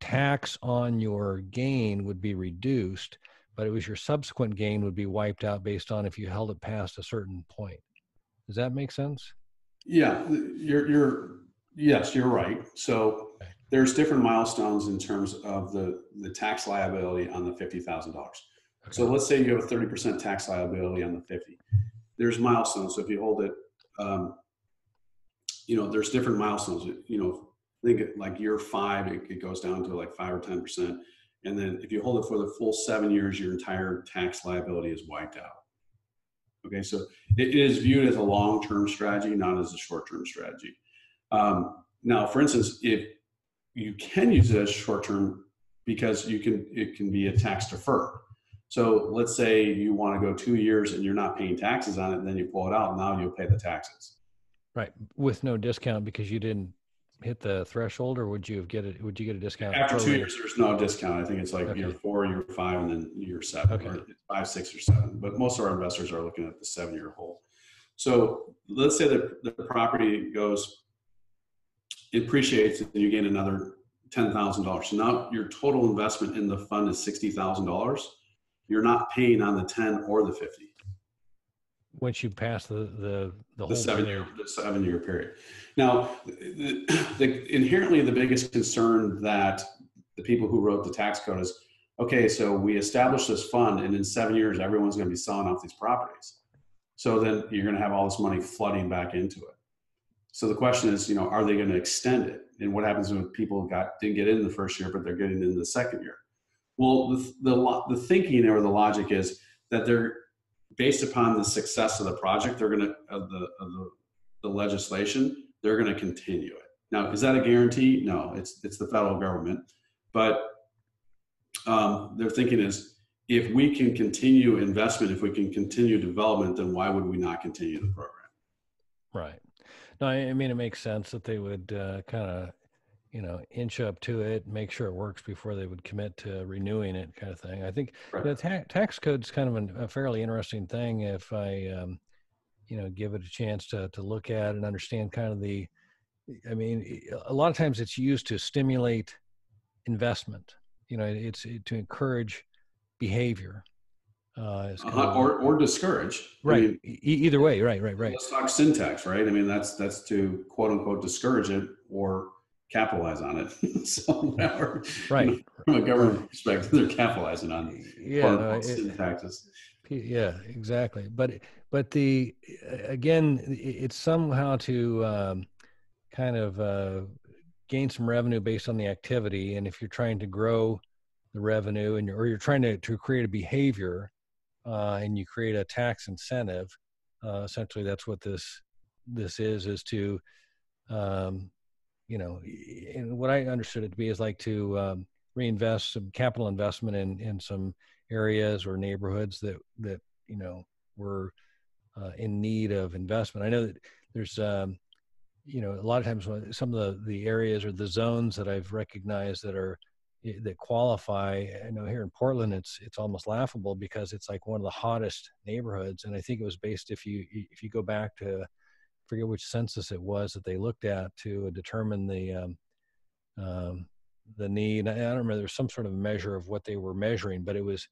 tax on your gain would be reduced, but it was your subsequent gain would be wiped out based on if you held it past a certain point. Does that make sense? Yeah, yes, you're right. So there's different milestones in terms of the tax liability on the $50,000. Okay. So let's say you have a 30% tax liability on the 50. There's milestones. So if you hold it, there's different milestones. I think like year 5, it goes down to like 5 or 10%. And then if you hold it for the full 7 years, your entire tax liability is wiped out. Okay, so it is viewed as a long-term strategy, not as a short-term strategy. Now, for instance, if you can use it as short-term because it can be a tax deferred. So let's say you want to go 2 years and you're not paying taxes on it, and then you pull it out, and now you'll pay the taxes. Right, with no discount because you didn't hit the threshold, or would you get a discount? After 2 years, there's no discount. I think it's like year 4, year 5, and then year 7, or 5, 6, or 7. But most of our investors are looking at the 7-year hold. So let's say that the property it appreciates, and you gain another $10,000. So now your total investment in the fund is $60,000. You're not paying on the 10 or the 50. Once you pass the whole 7-year period. Now, inherently the biggest concern that the people who wrote the tax code is, okay, so we established this fund, and in 7 years, everyone's going to be selling off these properties. So then you're going to have all this money flooding back into it. So the question is, are they going to extend it? And what happens when people didn't get in the first year, but they're getting in the second year? Well, the thinking or the logic is that they're based upon the success of the project. They're going to the legislation. They're going to continue it. Now, is that a guarantee? No, it's the federal government, but their thinking is, if we can continue investment, if we can continue development, then why would we not continue the program? Right. No, I mean, it makes sense that they would kind of, inch up to it, make sure it works before they would commit to renewing it, kind of thing. I think Right. the tax code's kind of a fairly interesting thing if I, give it a chance to look at and understand kind of I mean, a lot of times it's used to stimulate investment. It's to encourage behavior. It's kind of Or discourage. right. I mean, Either way, right. let's talk syntax, right? I mean, that's to quote unquote discourage it or capitalize on it. So whatever, Right. from a government perspective, they're capitalizing on Yeah. quote unquote syntaxes. Yeah, exactly. But again, it's somehow to kind of gain some revenue based on the activity. And if you're trying to grow the revenue or you're trying to create a behavior and you create a tax incentive, essentially that's what this is to, and what I understood it to be is like to reinvest some capital investment in some areas or neighborhoods that were in need of investment. I know that there's a lot of times when some of the areas or the zones that I've recognized that qualify. I know here in Portland, it's almost laughable because it's like one of the hottest neighborhoods. And I think it was based, if you go back to, forget which census it was that they looked at to determine the need. I don't remember, there was some sort of measure of what they were measuring, but it was,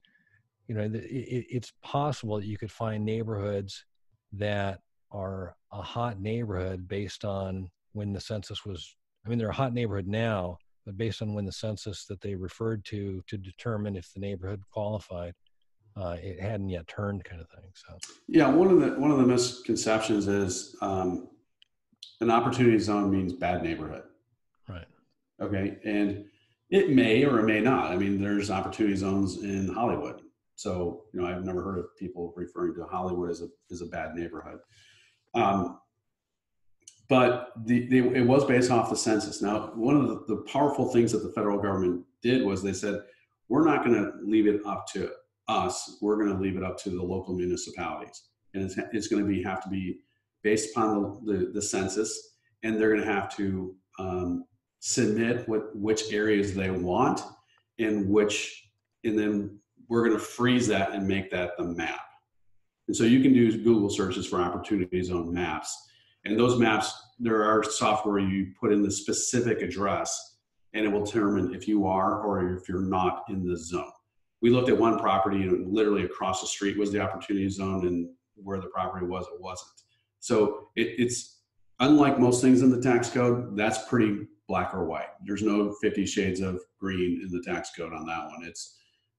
it's possible that you could find neighborhoods that are a hot neighborhood based on when the census was, I mean, they're a hot neighborhood now, but based on when the census that they referred to determine if the neighborhood qualified, it hadn't yet turned, kind of thing. So Yeah, one of the misconceptions is an opportunity zone means bad neighborhood. right. Okay, and it may or it may not. I mean, there's opportunity zones in Hollywood. So, I've never heard of people referring to Hollywood as a bad neighborhood. But it was based off the census. Now, one of the powerful things that the federal government did was they said, we're not going to leave it up to us. We're going to leave it up to the local municipalities. And it's going to have to be based upon the census. And they're going to have to submit which areas they want and then we're going to freeze that and make that the map. And so you can do Google searches for opportunity zone maps. And those maps, there are software you put in the specific address and it will determine if you are or if you're not in the zone. We looked at one property and literally across the street was the opportunity zone, and where the property was, it wasn't. So it's unlike most things in the tax code, that's pretty black or white. There's no 50 shades of green in the tax code on that one.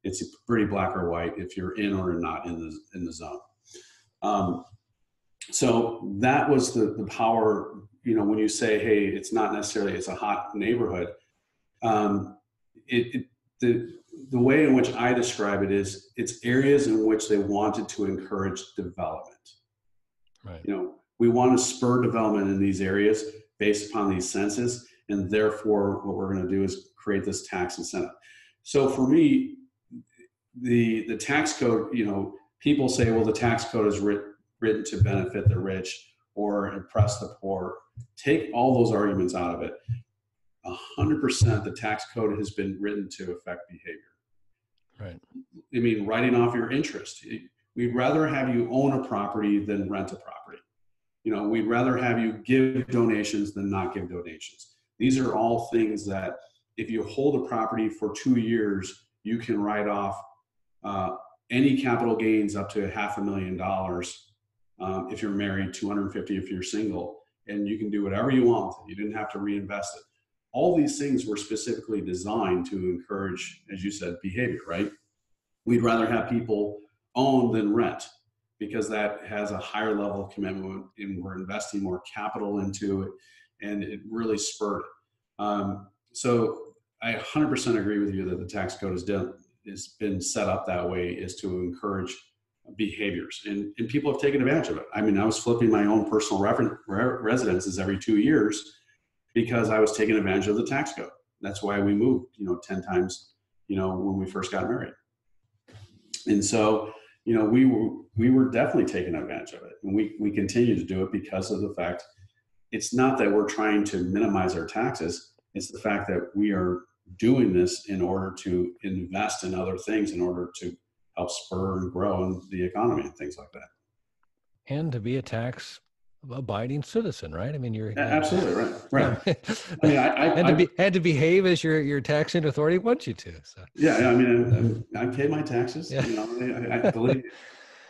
It's pretty black or white if you're in or not in the zone. So that was the power, when you say, hey, it's not necessarily, it's a hot neighborhood. The way in which I describe it is it's areas in which they wanted to encourage development. Right. We want to spur development in these areas based upon these census, and therefore what we're going to do is create this tax incentive. So for me, the tax code, people say, well, the tax code is written to benefit the rich or impress the poor. Take all those arguments out of it. 100% the tax code has been written to affect behavior. Right. I mean, writing off your interest. We'd rather have you own a property than rent a property. We'd rather have you give donations than not give donations. These are all things that if you hold a property for 2 years, you can write off any capital gains up to $500,000 if you're married, 250 if you're single, and you can do whatever you want. You didn't have to reinvest it. All these things were specifically designed to encourage, as you said, behavior, right? We'd rather have people own than rent. because that has a higher level of commitment, and we're investing more capital into it, and it really spurred it. So I 100% agree with you that the tax code has been set up that way, is to encourage behaviors, and people have taken advantage of it. I mean, I was flipping my own personal residences every 2 years because I was taking advantage of the tax code. That's why we moved, 10 times, when we first got married. And so, we were definitely taking advantage of it, and we continue to do it because of the fact it's not that we're trying to minimize our taxes. It's the fact that we are doing this in order to invest in other things, in order to help spur and grow in the economy and things like that. And to be a tax abiding citizen, right? I mean, Absolutely right. Right. Yeah. I mean, and to behave as your taxing authority wants you to. So yeah, I mean, I pay my taxes. yeah. I believe,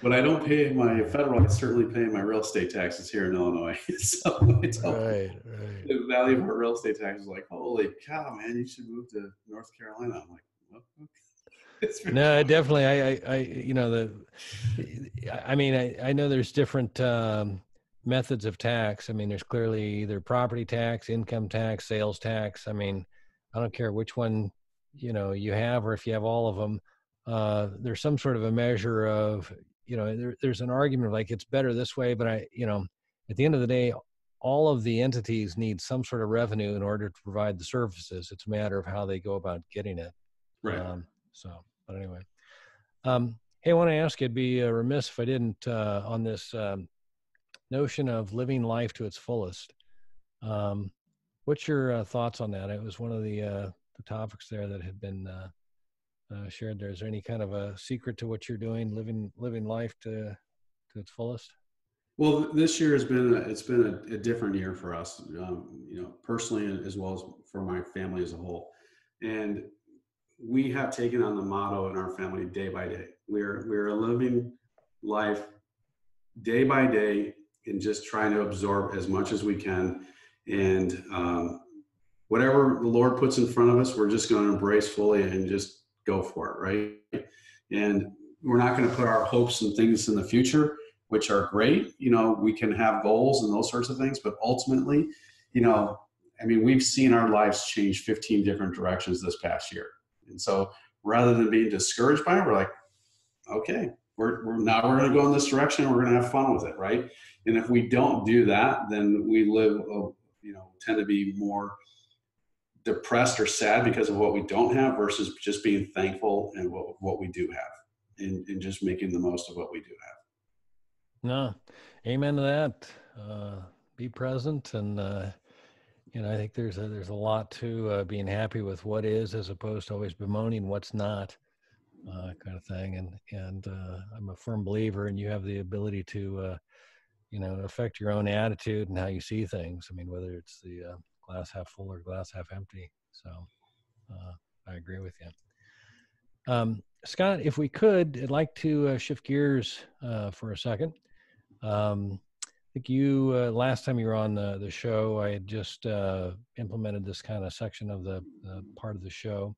but I don't pay my federal. I certainly pay my real estate taxes here in Illinois. So it's Right. the value of our real estate taxes. Like, holy cow, man, you should move to North Carolina. I'm like, well, it's No, definitely. I know there's different methods of tax. I mean, there's clearly either property tax, income tax, sales tax. I mean, I don't care which one, you have, or if you have all of them, there's some sort of a measure of, there's an argument like it's better this way, but at the end of the day, all of the entities need some sort of revenue in order to provide the services. It's a matter of how they go about getting it. right. But anyway, hey, I want to ask you, I'd be remiss if I didn't, on this notion of living life to its fullest. What's your thoughts on that? It was one of the topics there that had been shared there. Is there any kind of a secret to what you're doing, living life to its fullest? Well, this year it's been a different year for us, personally, as well as for my family as a whole. And we have taken on the motto in our family, day by day. We're living life day by day and just trying to absorb as much as we can. And whatever the Lord puts in front of us, we're just going to embrace fully and just go for it, right? And we're not going to put our hopes and things in the future, which are great. We can have goals and those sorts of things, but ultimately, we've seen our lives change 15 different directions this past year. And so rather than being discouraged by it, we're like, okay, we're going to go in this direction. And we're going to have fun with it, right? And if we don't do that, then we tend to be more depressed or sad because of what we don't have versus just being thankful and what we do have, and just making the most of what we do have. No, amen to that. Be present, and I think there's a lot to being happy with what is, as opposed to always bemoaning what's not, kind of thing. And I'm a firm believer, and you have the ability to affect your own attitude and how you see things. I mean, whether it's the glass half full or glass half empty. So I agree with you. Scott, if we could, I'd like to shift gears for a second. I think you, last time you were on the show, I had just implemented this kind of section of the part of the show,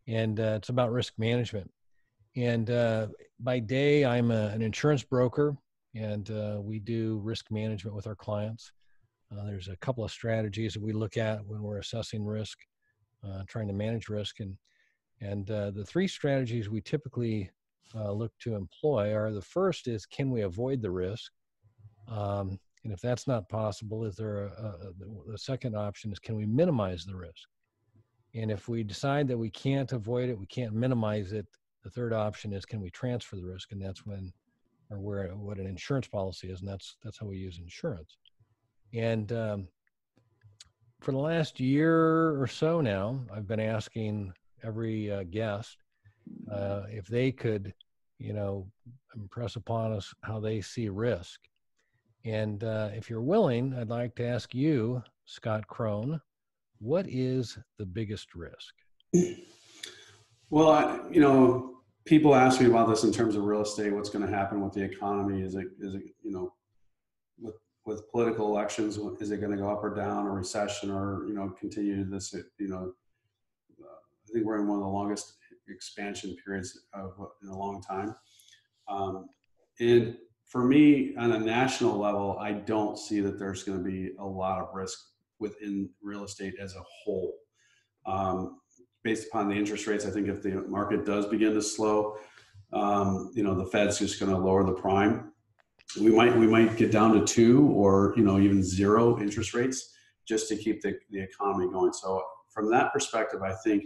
and it's about risk management. And by day, I'm an insurance broker, and we do risk management with our clients. There's a couple of strategies that we look at when we're assessing risk, trying to manage risk. And the three strategies we typically look to employ are: the first is, can we avoid the risk? And if that's not possible, is there the second option is, can we minimize the risk? And if we decide that we can't avoid it, we can't minimize it, the third option is, can we transfer the risk? And that's what an insurance policy is, and that's how we use insurance. And for the last year or so now, I've been asking every guest if they could, impress upon us how they see risk. And if you're willing, I'd like to ask you, Scott Krone, what is the biggest risk? Well, people ask me about this in terms of real estate. What's going to happen with the economy? Is it with political elections, is it going to go up or down, a recession, or continue this? I think we're in one of the longest expansion periods in a long time. And for me, on a national level, I don't see that there's going to be a lot of risk within real estate as a whole. Based upon the interest rates, I think if the market does begin to slow, the Fed's just going to lower the prime. We might get down to 2 or even 0 interest rates just to keep the economy going. So from that perspective, I think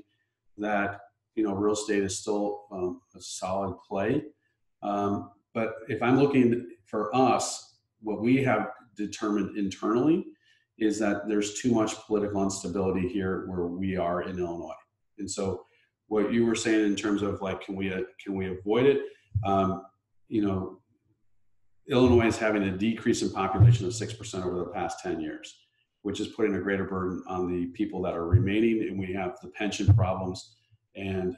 that real estate is still a solid play. But if I'm looking for us, what we have determined internally is that there's too much political instability here where we are in Illinois. And so what you were saying in terms of like, can we avoid it? Illinois is having a decrease in population of 6% over the past 10 years, which is putting a greater burden on the people that are remaining. And we have the pension problems. And,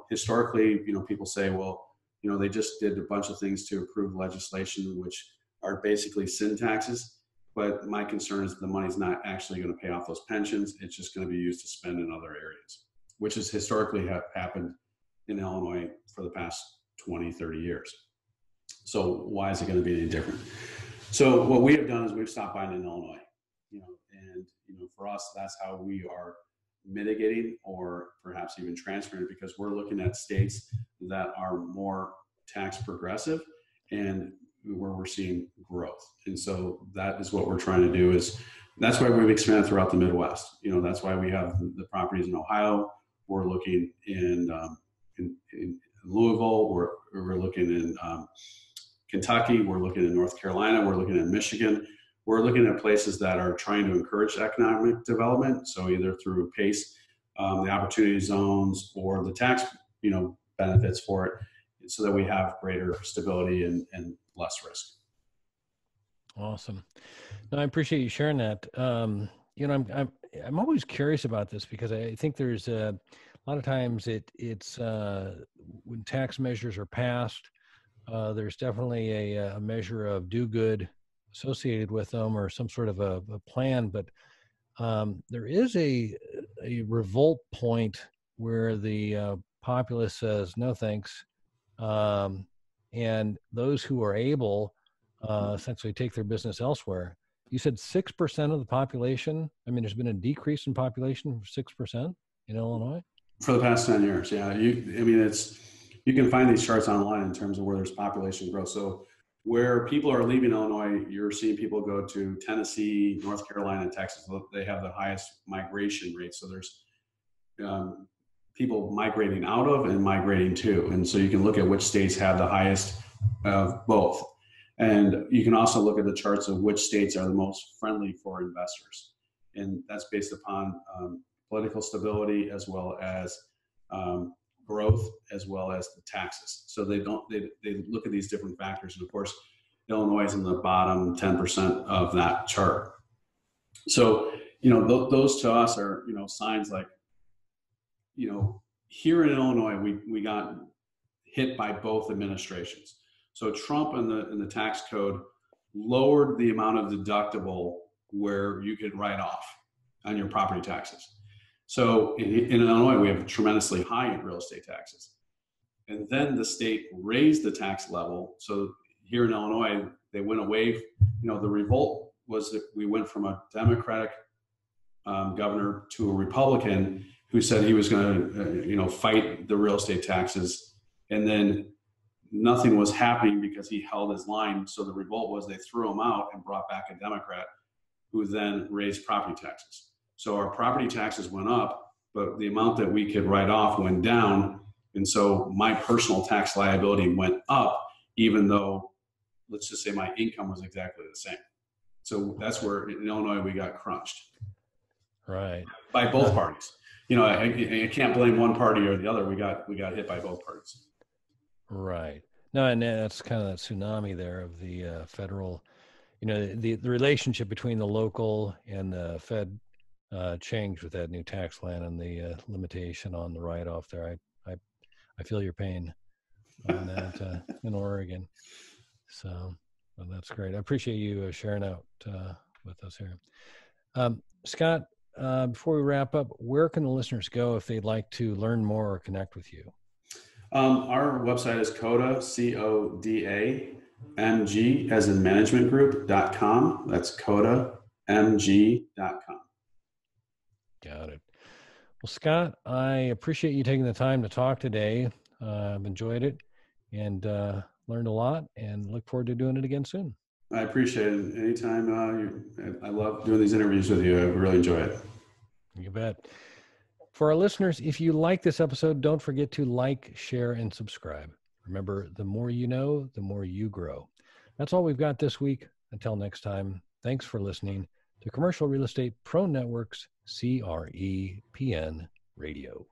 historically, people say, well, they just did a bunch of things to approve legislation, which are basically sin taxes. But my concern is the money's not actually going to pay off those pensions. It's just going to be used to spend in other areas, which has historically happened in Illinois for the past 20, 30 years. So why is it going to be any different? So what we have done is we've stopped buying in Illinois, and for us, that's how we are mitigating or perhaps even transferring it, because we're looking at states that are more tax progressive and where we're seeing growth. And so that is what we're trying to do. That's why we've expanded throughout the Midwest. That's why we have the properties in Ohio. We're looking in Louisville. We're looking in Kentucky. We're looking in North Carolina. We're looking in Michigan. We're looking at places that are trying to encourage economic development. So either through PACE, the opportunity zones, or the tax, benefits for it, so that we have greater stability and less risk. Awesome. No, I appreciate you sharing that. I'm always curious about this, because I think there's a lot of times it's when tax measures are passed, there's definitely a measure of do good associated with them, or some sort of a plan. But there is a revolt point where the populace says no thanks, and those who are able essentially take their business elsewhere. You said 6% of the population. I mean, there's been a decrease in population of 6% in Illinois for the past 10 years. Yeah, you can find these charts online in terms of where there's population growth. So where people are leaving Illinois, you're seeing people go to Tennessee, North Carolina, Texas. They have the highest migration rate. So there's people migrating out of and migrating to. And so you can look at which states have the highest of both. And you can also look at the charts of which states are the most friendly for investors. And that's based upon political stability, as well as growth, as well as the taxes. So they look at these different factors. And of course, Illinois is in the bottom 10% of that chart. So, those to us are, signs like, here in Illinois, we got hit by both administrations. So Trump in the tax code lowered the amount of deductible where you could write off on your property taxes. So in Illinois, we have tremendously high real estate taxes. And then the state raised the tax level. So here in Illinois, they went away. The revolt was that we went from a Democratic governor to a Republican who said he was going to, fight the real estate taxes. And then nothing was happening because he held his line. So the revolt was they threw him out and brought back a Democrat who then raised property taxes. So our property taxes went up, but the amount that we could write off went down. And so my personal tax liability went up, even though, let's just say, my income was exactly the same. So that's where in Illinois we got crunched. Right. By both parties. I can't blame one party or the other. We got hit by both parties. Right. No, and that's kind of that tsunami there of the federal, the relationship between the local and the Fed changed with that new tax plan and the limitation on the write-off there. I feel your pain on that in Oregon. So well, that's great. I appreciate you sharing out with us here. Scott, before we wrap up, where can the listeners go if they'd like to learn more or connect with you? Our website is CODA, CODA MG as in managementgroup.com. That's CODAMG.com. Got it. Well, Scott, I appreciate you taking the time to talk today. I've enjoyed it and learned a lot, and look forward to doing it again soon. I appreciate it. Anytime, I love doing these interviews with you. I really enjoy it. You bet. For our listeners, if you like this episode, don't forget to like, share, and subscribe. Remember, the more you know, the more you grow. That's all we've got this week. Until next time, thanks for listening to Commercial Real Estate Pro Network's CREPN Radio.